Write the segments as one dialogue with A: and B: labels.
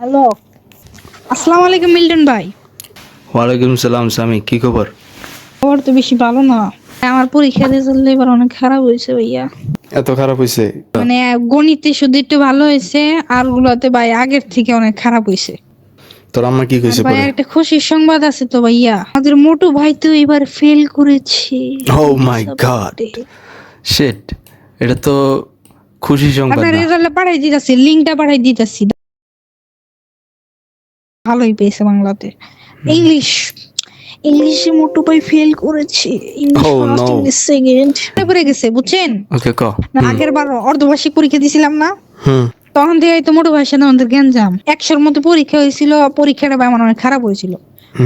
A: Hello, আসসালামু আলাইকুম Milton ভাই।
B: ওয়ালাইকুম সালাম সামি, কি খবর?
A: খবর তো বেশি ভালো না। আমার পরীক্ষার রেজাল্ট এবার অনেক খারাপ হয়েছে ভাইয়া।
B: এত খারাপ হয়েছে?
A: মানে গণিতে শুধু একটু ভালো হয়েছে, আর গুলাতে ভাই আগের থেকে অনেক খারাপ হয়েছে।
B: তোর আম্মা কি
A: আর
B: কইছে
A: ভাই
B: পরে?
A: একটা খুশির সংবাদ আছে তো ভাইয়া, আমাদের মোটু ভাই তো এবার ফেল করেছে।
B: ও মাই গড, শিট, এটা তো খুশি সংবাদ
A: আপনার
B: না।
A: রেজাল্ট পাঠাই দিতেছি, লিঙ্কটা পাঠাই দিতেছি। ভালোই পেয়েছে বাংলাতে। ইংলিশ ইংলিশে মোটু ভাই ফেল করেছে। English
B: Oh
A: first,
B: no.
A: English second পড়ে গেছে, বুঝছেন?
B: ওকে ক।
A: আগের বার অর্ধবার্ষিক পরীক্ষা দিছিলাম না,
B: হুম
A: তখন থেকে তো মোটু ভাইয়ের সাথে আমাদের গ্যাঞ্জাম। 100-র মধ্যে পরীক্ষা হয়েছিল, পরীক্ষাটা ভাই আমার অনেক খারাপ হয়েছিল।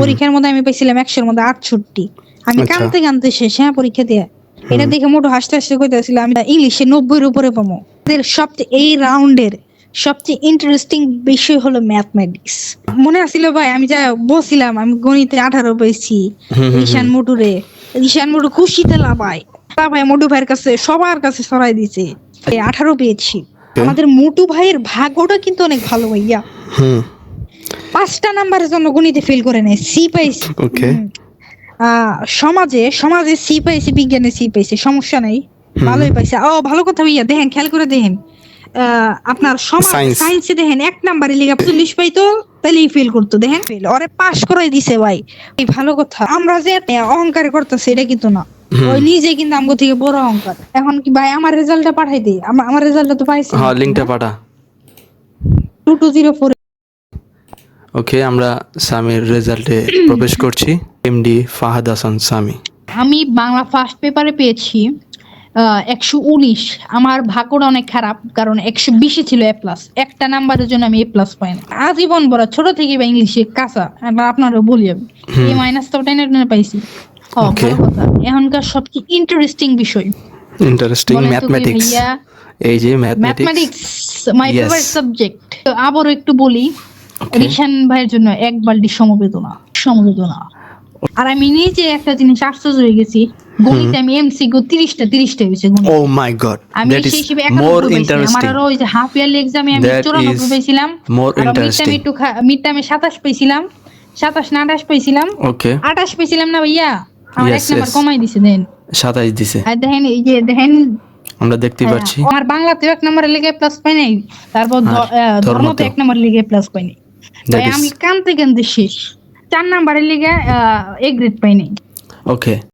A: পরীক্ষার মধ্যে আমি পাইছিলাম 100-র মধ্যে 68। আমি
B: আচ্ছা।
A: কানতে কানতে শেষ, হ্যাঁ, পরীক্ষা দিয়ে। এটা দেখে মোটু হাসতে হাসতে কইতেছিল আমি ইংলিশে 90-এর উপরে পাবো। সবচেয়ে এই রাউন্ডের সবচেয়ে ইন্টারেস্টিং বিষয় হলো ম্যাথমেটিক্স। মনে আছিল ভাই, আমি যা বলছিলাম আমি গণিতে 18 পেয়েছি। ঈশান মোটু খুশিতে লাভায় মোটু ভাইয়ের কাছে, সবার কাছে ছড়াই দিছে 18 পেয়েছি। আমাদের মোটু ভাইয়ের ভাগ্যটা কিন্তু অনেক ভালো ভাইয়া।
B: হুম
A: 5টা নাম্বারের জন্য গণিতে ফেল করে নেয়, সি পাইছি।
B: ওকে।
A: সমাজে সমাজে সি পাইছি, বিজ্ঞানে সি পাইছি, সমস্যা নাই, ভালোই পাইছে। ও ভালো কথা ভাইয়া, দেখেন খেয়াল করে দেখেন, আপনার সমাজ
B: Science.
A: সায়েন্সে দেখেন 1 নাম্বারে লিখা 45 পাইতো, তাইলেই ফেল করতো। দেখেন ফেল ওরে পাস করাই দিছে ভাই। এই ভালো কথা। আমরা যে অহংকার করতেছি এটা কিন্তু না, ওই নিজে কিন্তু আমগো থেকে বড় অহংকার। এখন কি ভাই আমার রেজাল্টটা পাঠাই দেই? আমার রেজাল্টটা তো পাইছি,
B: হ্যাঁ, লিংকটা পাঠা।
A: 2204।
B: ওকে, আমরা সামির রেজাল্টে প্রবেশ করছি। এমডি ফাহাদ হাসান সামি।
A: আমি বাংলা ফার্স্ট পেপারে পেয়েছি 119। আমার ভাগ্যটা অনেক খারাপ, কারণ 120 ছিল এ প্লাস। একটা নাম্বারের জন্য আমি এ প্লাস পাই না। আজীবন বড় ছোট থেকে বা ইংলিশে কাঁচা, এবার আপনারও বলি আমি এ মাইনাস তো টেনে পাইছি।
B: Okay.
A: ভালো কথা। এখনকার সবচেয়ে ইন্টারেস্টিং বিষয়
B: ইন্টারেস্টিং
A: বলেন তো কি
B: ম্যাথমেটিক্স।
A: ভাইয়া?
B: এই যে ম্যাথমেটিক্স।
A: ম্যাথমেটিক্স মাই
B: Yes.
A: Favourite subject. তো আবারও একটু বলি,
B: Okay.
A: রিশান ভাইয়ের জন্য এক বালতি সমবেদনা। আর আমি নিজে একটা জিনিস আশ্চর্য হয়ে গেছি, গণিতে আমি এমসিকিউ 30টা হয়েছে গণিত।
B: Oh my god,
A: আমি
B: that
A: সেই
B: is
A: হিসেবে
B: more
A: 91 পাইছি। আমার
B: interesting.
A: আরো ওই যে হাফ ইয়ারলি এক্সামে আমি
B: That
A: 94
B: is
A: পাইছিলাম।
B: more
A: আর
B: interesting.
A: মিড টার্মে 27 পাইছিলাম, 27 না 28 পাইছিলাম।
B: Okay.
A: 28 পাইছিলাম না ভাইয়া, আমার
B: Yes,
A: এক নাম্বার
B: yes.
A: কমাই দিছে দেন।
B: 27 দিছে,
A: আর দেখেন এই যে দেখেন,
B: আমরা দেখতে পাচ্ছি।
A: আমার বাংলাতে 1 নম্বরের লেগে প্লাস পাই নাই, তারপর ধর্মতে 1 নম্বরের লেগে প্লাস পাই নাই। ভাই আমি কানতে কানতে শেষ। 4 নম্বরের লেগে এ গ্রেড পাই নাই।
B: ওকে।